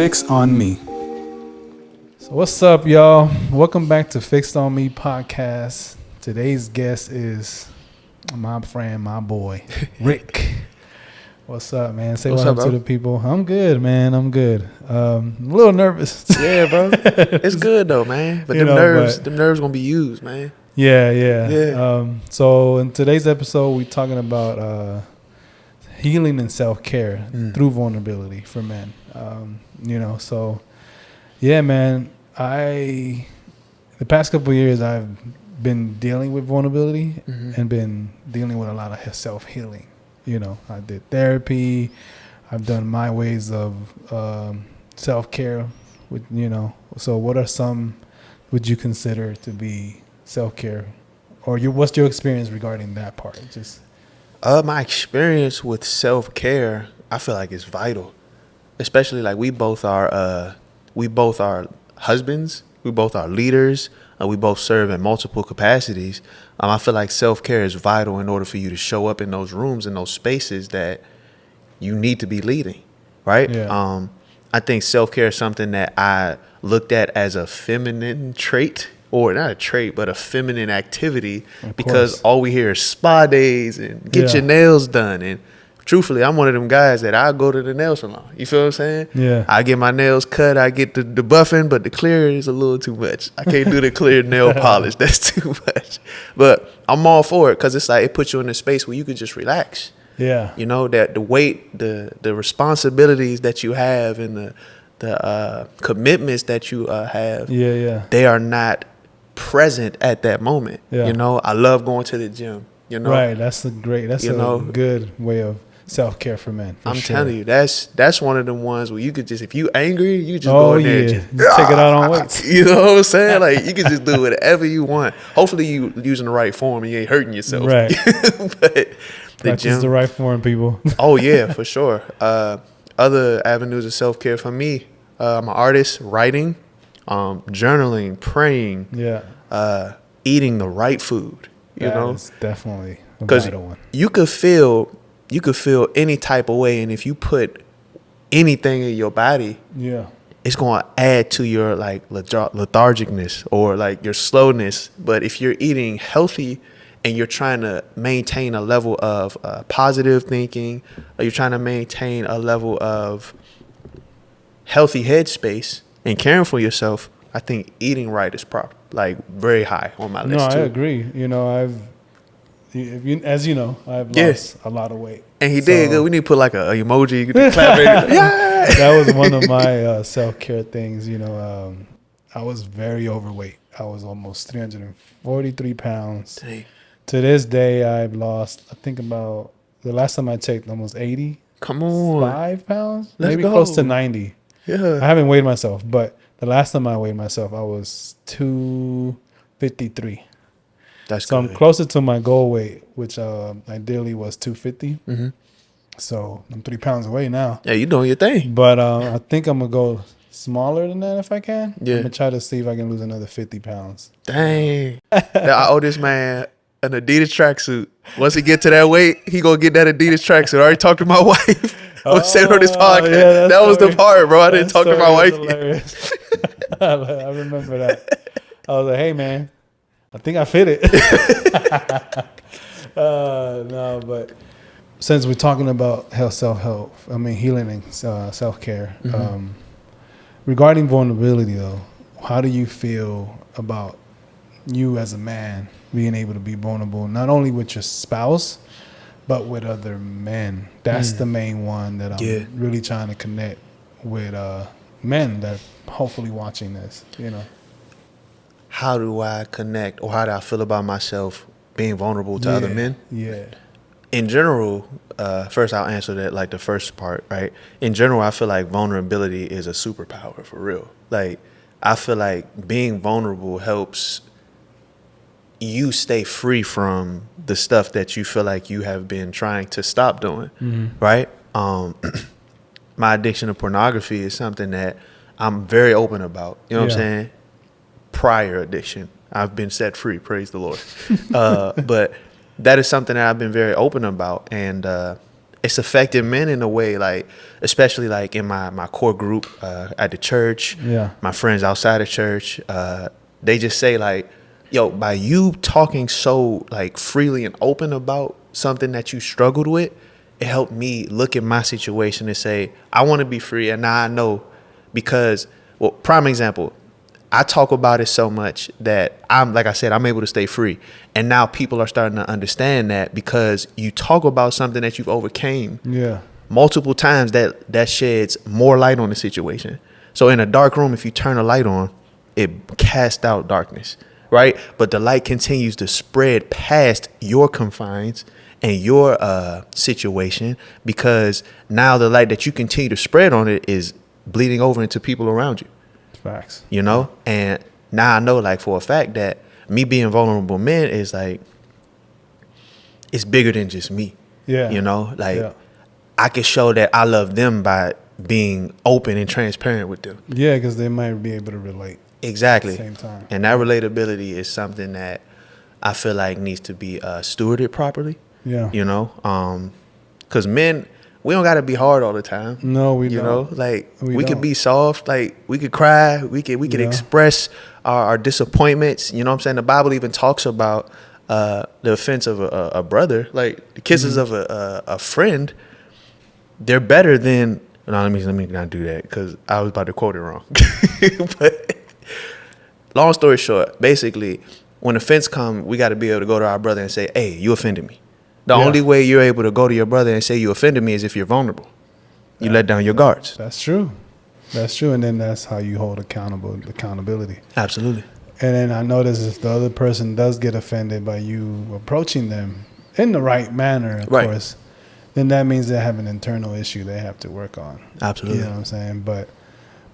Fix on Me. So what's up, y'all? Welcome back to Fixed on Me podcast. Today's guest is my friend, my boy, Rick. What's up, man? Say what up to the people. I'm good, man. I'm good. I'm a little nervous. Yeah, bro. It's good though, man. But them nerves gonna be used, man. Yeah. So in today's episode, we're talking about healing and self-care through vulnerability for men. So yeah, man. The past couple of years, I've been dealing with vulnerability and been dealing with a lot of self-healing. I did therapy. I've done my ways of self-care. So what are some would you consider to be self-care, or what's your experience regarding that part? My experience with self-care, I feel like it's vital, especially like we both are husbands, we both are leaders, we both serve in multiple capacities. I feel like self-care is vital in order for you to show up in those rooms, in those spaces that you need to be leading, right? Yeah. I think self-care is something that I looked at as a feminine trait, or not a trait, but a feminine activity, because all we hear is spa days and get your nails done. And truthfully, I'm one of them guys that I go to the nail salon. You feel what I'm saying? Yeah. I get my nails cut, I get the buffing, but the clear is a little too much. I can't do the clear nail polish. That's too much. But I'm all for it because it's like it puts you in a space where you could just relax. Yeah. That the weight, the responsibilities that you have and the commitments that you have, they are not present at that moment. I love going to the gym. Right. That's a good way of self-care for men. I'm telling you, that's one of them ones where you could just, if you angry, you just go in there and just take it out on weights. You know what I'm saying? Like you can just do whatever you want. Hopefully you using the right form and you ain't hurting yourself. Right. But the gym is the right form, people. Oh yeah, for sure. Other avenues of self-care for me, I'm an artist, writing, journaling, praying, eating the right food. It's definitely a vital one. You could feel any type of way, and if you put anything in your body, it's going to add to your like lethargicness or like your slowness. But if you're eating healthy and you're trying to maintain a level of positive thinking, or you're trying to maintain a level of healthy headspace and caring for yourself, I think eating right is very high on my list. No, I agree. I've lost a lot of weight. And he did good. We need to put like a emoji. You can clap it. Yeah. That was one of my self-care things. I was very overweight. I was almost 343 pounds. Dang. To this day, I've lost, I think about, the last time I checked, almost 80. Come on. 5 pounds? Let's maybe go. Close to 90. Yeah. I haven't weighed myself, but the last time I weighed myself, I was 253. That's so good. I'm closer to my goal weight, which ideally was 250. Mm-hmm. So I'm 3 pounds away now. Yeah, you doing your thing. But I think I'm going to go smaller than that if I can. Yeah. I'm going to try to see if I can lose another 50 pounds. Dang. I owe this man an Adidas tracksuit. Once he get to that weight, he going to get that Adidas tracksuit. I already talked to my wife. I was saying on this podcast. Yeah, that was the part, bro. I didn't talk to my wife yet. I remember that. I was like, hey, man, I think I fit it. No, but since we're talking about self-help, healing and self-care, regarding vulnerability, though, how do you feel about you as a man being able to be vulnerable, not only with your spouse, but with other men? That's the main one that I'm really trying to connect with men that hopefully watching this, How do I connect, or how do I feel about myself being vulnerable to other men? Yeah. In general, first I'll answer that, like the first part, right? In general, I feel like vulnerability is a superpower for real. Like, I feel like being vulnerable helps you stay free from the stuff that you feel like you have been trying to stop doing, right? My addiction to pornography is something that I'm very open about. You know what I'm saying? Prior addiction, I've been set free, praise the Lord. But that is something that I've been very open about. And it's affected men in a way, like, especially like in my core group at the church, my friends outside of church, they just say like, yo, by you talking so like freely and open about something that you struggled with, it helped me look at my situation and say, I want to be free. And now I know, because, well, prime example, I talk about it so much that like I said, I'm able to stay free. And now people are starting to understand that, because you talk about something that you've overcame multiple times, that sheds more light on the situation. So in a dark room, if you turn a light on, it casts out darkness, right? But the light continues to spread past your confines and your situation, because now the light that you continue to spread on it is bleeding over into people around you. Facts. You know? And now I know, like, for a fact that me being vulnerable men is like, it's bigger than just me. Yeah. You know? Like, I can show that I love them by being open and transparent with them. Yeah, because they might be able to relate. Exactly. At the same time. And that relatability is something that I feel like needs to be stewarded properly. Yeah. You know? Because men, we don't got to be hard all the time. No, we don't. You know, like, we could don't. be soft. Like, we could cry. We could express our disappointments. You know what I'm saying? The Bible even talks about the offense of a brother. Like, the kisses of a friend, they're better than... No, let me not do that, because I was about to quote it wrong. But long story short, basically, when offense comes, we got to be able to go to our brother and say, hey, you offended me. The only way you're able to go to your brother and say you offended me is if you're vulnerable. You let down your guards. That's true. That's true. And then that's how you hold accountability. Absolutely. And then I notice if the other person does get offended by you approaching them in the right manner, of course, then that means they have an internal issue they have to work on. Absolutely. You know what I'm saying? But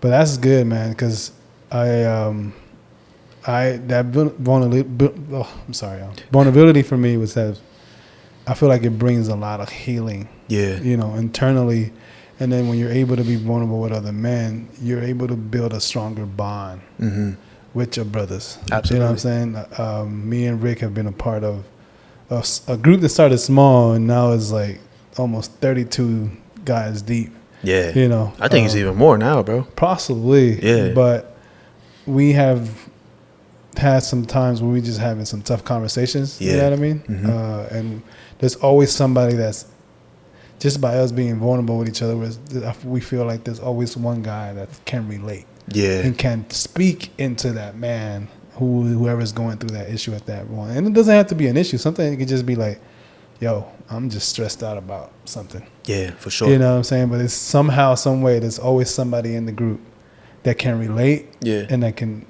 that's good, man, because vulnerability for me was that I feel like it brings a lot of healing. Yeah. You know, internally. And then when you're able to be vulnerable with other men, you're able to build a stronger bond with your brothers. Absolutely. You know what I'm saying? Me and Rick have been a part of a group that started small and now is like almost 32 guys deep. Yeah. You know, I think it's even more now, bro. Possibly. Yeah. But we have had some times where we just having some tough conversations. Yeah. You know what I mean? And there's always somebody that's just by us being vulnerable with each other. We feel like there's always one guy that can relate. Yeah. And can speak into that man whoever's going through that issue at that moment. And it doesn't have to be an issue. Sometimes it could just be like, yo, I'm just stressed out about something. Yeah, for sure. You know what I'm saying? But it's somehow, some way, there's always somebody in the group that can relate and that can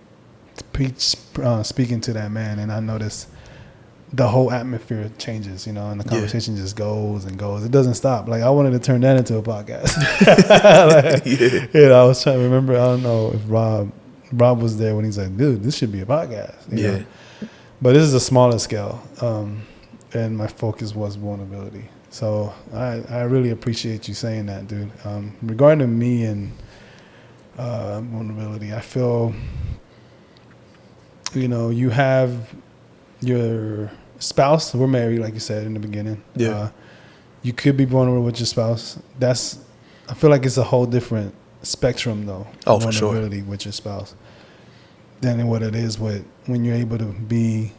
speak into that man. And I notice the whole atmosphere changes, you know, and the conversation just goes and goes. It doesn't stop. Like, I wanted to turn that into a podcast. You know, I was trying to remember, I don't know if Rob was there when he's like, dude, this should be a podcast. You know? But this is a smaller scale. And my focus was vulnerability. So I really appreciate you saying that, dude. Regarding me and vulnerability, I feel, you know, you have your spouse. We're married, like you said in the beginning. Yeah. You could be vulnerable with your spouse. I feel like it's a whole different spectrum, though. Oh, for sure. Vulnerability with your spouse than what it is when you're able to be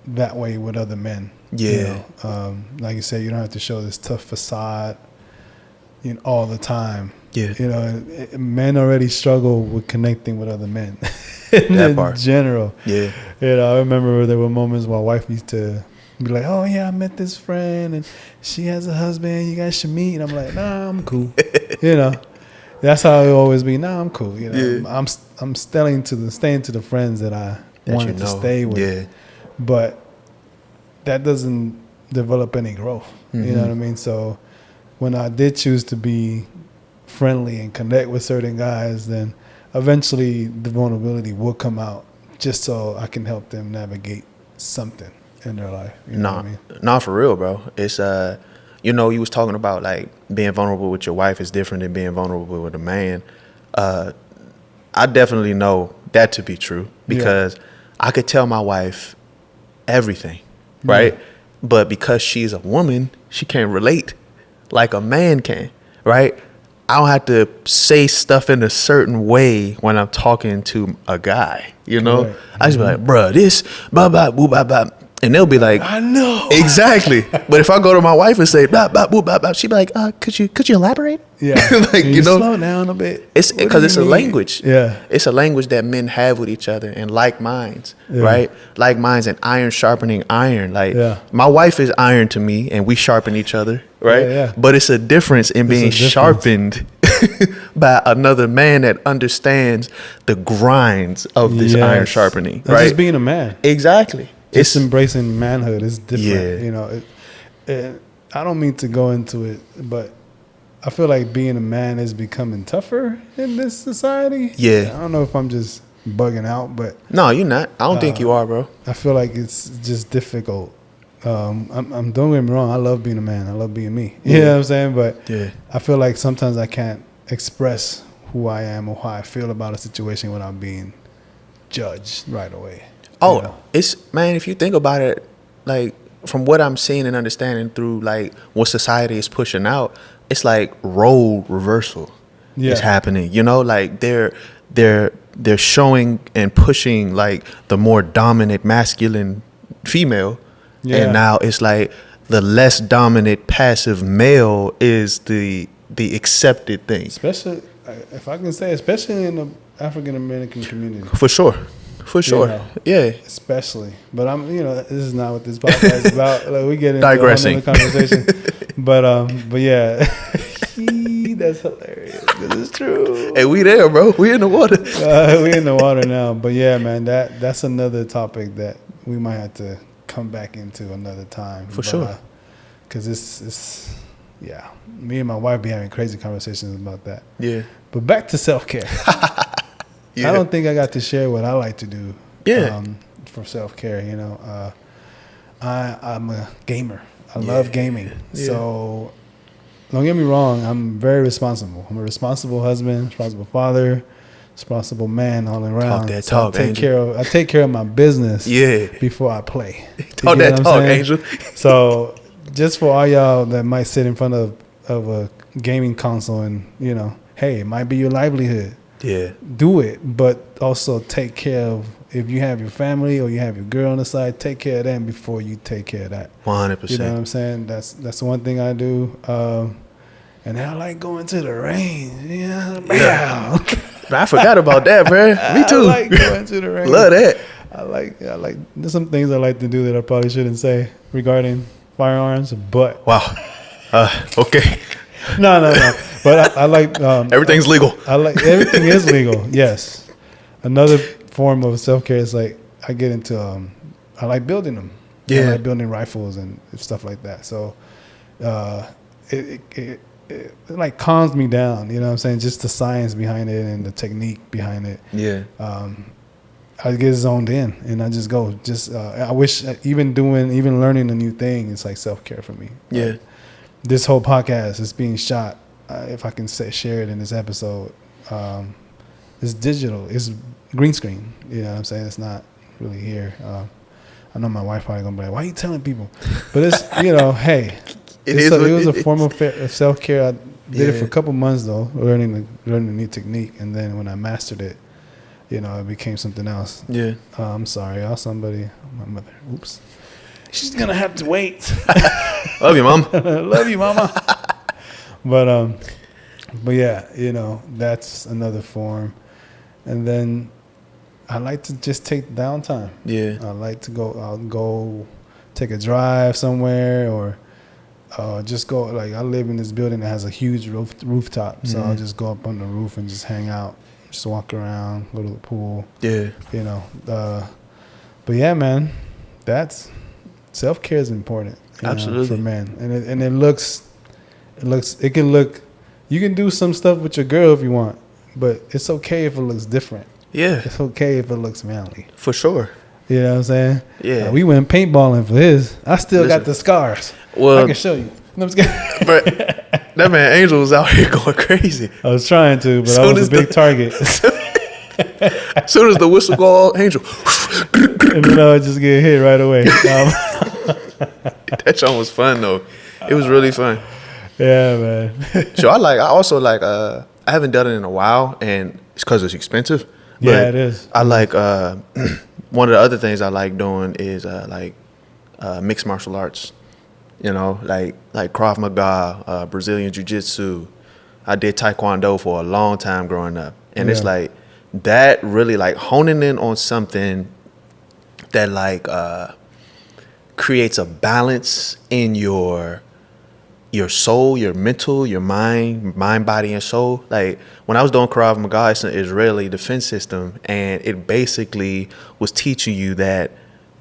that way with other men. Yeah. You know? Like you said, you don't have to show this tough facade, you know, all the time. Yeah. You know, men already struggle with connecting with other men in general. Yeah. You know, I remember there were moments my wife used to be like, oh yeah, I met this friend and she has a husband, you guys should meet. And I'm like, nah, I'm cool. You know, that's how it always be. Nah, I'm cool. You know, I'm staying to the friends that I wanted to stay with. Yeah. But that doesn't develop any growth. You know what I mean? So when I did choose to be friendly and connect with certain guys, then eventually the vulnerability will come out just so I can help them navigate something in their life. You know what I mean? Nah, for real, bro. It's you know, you was talking about like being vulnerable with your wife is different than being vulnerable with a man. I definitely know that to be true because I could tell my wife everything, right? But because she's a woman, she can't relate. like a man can, right? I don't have to say stuff in a certain way when I'm talking to a guy, you know? Correct. I just be like, bruh, this, blah, blah, boo, blah, blah. And they'll be like, I know. exactly. But if I go to my wife and say, blah, blah, boo, blah, blah, she'd be like, could you elaborate? Yeah. Like, Can you know, slow down a bit. it's What do because you it's a mean? language. Yeah. It's a language that men have with each other and like minds, Yeah. right? Like minds and iron sharpening iron. Like Yeah. my wife is iron to me and we sharpen each other, right? Yeah, yeah. But it's a difference in being a difference. sharpened by another man that understands the grinds of this iron Yes. sharpening, That's right? just being a man. Exactly. Just embracing manhood is different. Yeah. You know, I don't mean to go into it, but I feel like being a man is becoming tougher in this society. Yeah. I don't know if I'm just bugging out, but No, you're not. I don't think you are, bro. I feel like it's just difficult. I'm don't get me wrong. I love being a man. I love being me. You know what I'm saying? But Yeah. I feel like sometimes I can't express who I am or how I feel about a situation without being judged right away. Oh, You know? it's, man, if you think about it, like from what I'm seeing and understanding through like what society is pushing out, it's like role reversal is happening. You know, like they're showing and pushing like the more dominant masculine female, and now it's like the less dominant passive male is the accepted thing. Especially, if I can say, especially in the African American community. For sure. For sure. know. Yeah. Especially, but this is not what this podcast is about. Like, we get into Digressing. a whole nother conversation, but yeah, that's hilarious. This is true. Hey, we there, bro. We in the water. We in the water now, but yeah, man, that's another topic that we might have to come back into another time. For sure. Because it's me and my wife be having crazy conversations about that. Yeah. But back to self-care. Yeah. I don't think I got to share what I like to do. Yeah. For self-care, you know, I'm a gamer. I love gaming. Yeah. So don't get me wrong. I'm very responsible. I'm a responsible husband, responsible father, responsible man all around. Talk that talk, I take care of my business. Yeah. Before I play. Talk that talk, Angel. So just for all y'all that might sit in front of a gaming console and, you know, hey, it might be your livelihood. Yeah. Do it, but also take care of, if you have your family or you have your girl on the side, take care of them before you take care of that. 100%. You know what I'm saying? That's one thing I do. And I like going to the range. Yeah. I forgot about that, bro. Me too. I like going to the range. Love that. I like there's some things I like to do that I probably shouldn't say regarding firearms, but Wow. Okay. no. But I like Everything's legal. I like everything is legal. Yes. Another form of self-care is like I get into I like building them. Yeah. I like building rifles and stuff like that. So it like calms me down, you know what I'm saying? Just the science behind it and the technique behind it. Yeah. I get zoned in and I just go. I wish even learning a new thing is like self-care for me. Yeah. Like, this whole podcast is being shot. If I can share it in this episode, it's digital. It's green screen. You know what I'm saying? It's not really here. I know my wife probably gonna be like, "Why are you telling people?" But it's hey, it was a form of self-care. I did it for a couple months though, learning a new technique, and then when I mastered it, you know, it became something else. Yeah. I'm sorry, my mother. Oops. She's gonna have to wait. Love you, Mom. Love you, Mama. But yeah, you know, that's another form. And then I like to just take downtime. Yeah. I like to go take a drive somewhere or just go, like I live in this building that has a huge rooftop. So I'll just go up on the roof and just hang out, just walk around, go to the pool. Yeah. You know, but yeah, man, that's self-care is important. Absolutely. For men. And it can look, you can do some stuff with your girl if you want, but it's okay if it looks different. Yeah. It's okay if it looks manly. For sure. You know what I'm saying? Yeah. We went paintballing for his. I still got the scars. Well, I can show you. No, I'm just kidding. But that man Angel was out here going crazy. I was trying to, but I was a big target. As soon as the whistle go off, Angel. And then I would just get hit right away. That song was fun though. It was really fun. Yeah, man. So I also like I haven't done it in a while, and it's because it's expensive. But Yeah, it is. I It like is. one of the other things I like doing is mixed martial arts. You know, like Krav Maga, Brazilian Jiu Jitsu. I did Taekwondo for a long time growing up, and it's Yeah. like that really like honing in on something that like creates a balance in your soul, your mental, your mind, body, and soul. Like when I was doing Krav Maga, it's an Israeli defense system, and it basically was teaching you that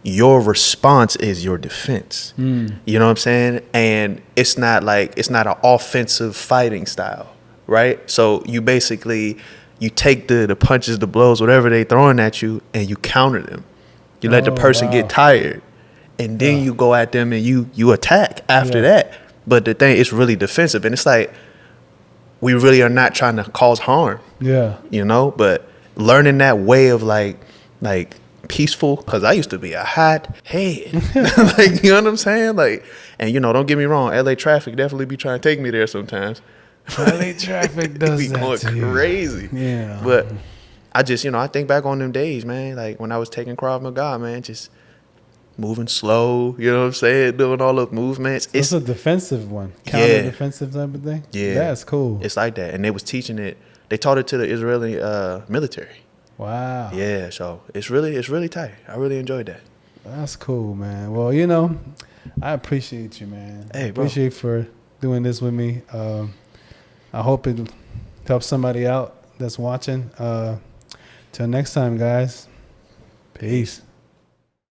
your response is your defense. You know what I'm saying? And it's not an offensive fighting style, right? So you basically you take the punches, the blows, whatever they throwing at you, and you counter them. You let the Oh, person get wow. tired, and then Yeah. you go at them and you attack after Yeah. that. But the thing, it's really defensive, and it's like we really are not trying to cause harm, Yeah. you know. But learning that way of like peaceful, because I used to be a hot head, like you know what I'm saying, like, and you know, don't get me wrong, LA traffic definitely be trying to take me there sometimes. LA traffic It be does that going to you. crazy, Yeah. but I just I think back on them days, man, like when I was taking Krav Maga, man, just moving slow, you know what I'm saying? Doing all the movements. So it's a defensive one, counter Yeah, defensive type of thing. yeah. That's cool. It's like that. And they was teaching it. They taught it to the Israeli military. Wow, Yeah, so it's really tight. I really enjoyed that. that's cool, man. Well, I appreciate you, man. I Hey, bro. appreciate for doing this with me. I hope it helps somebody out that's watching. Till next time, guys. Peace.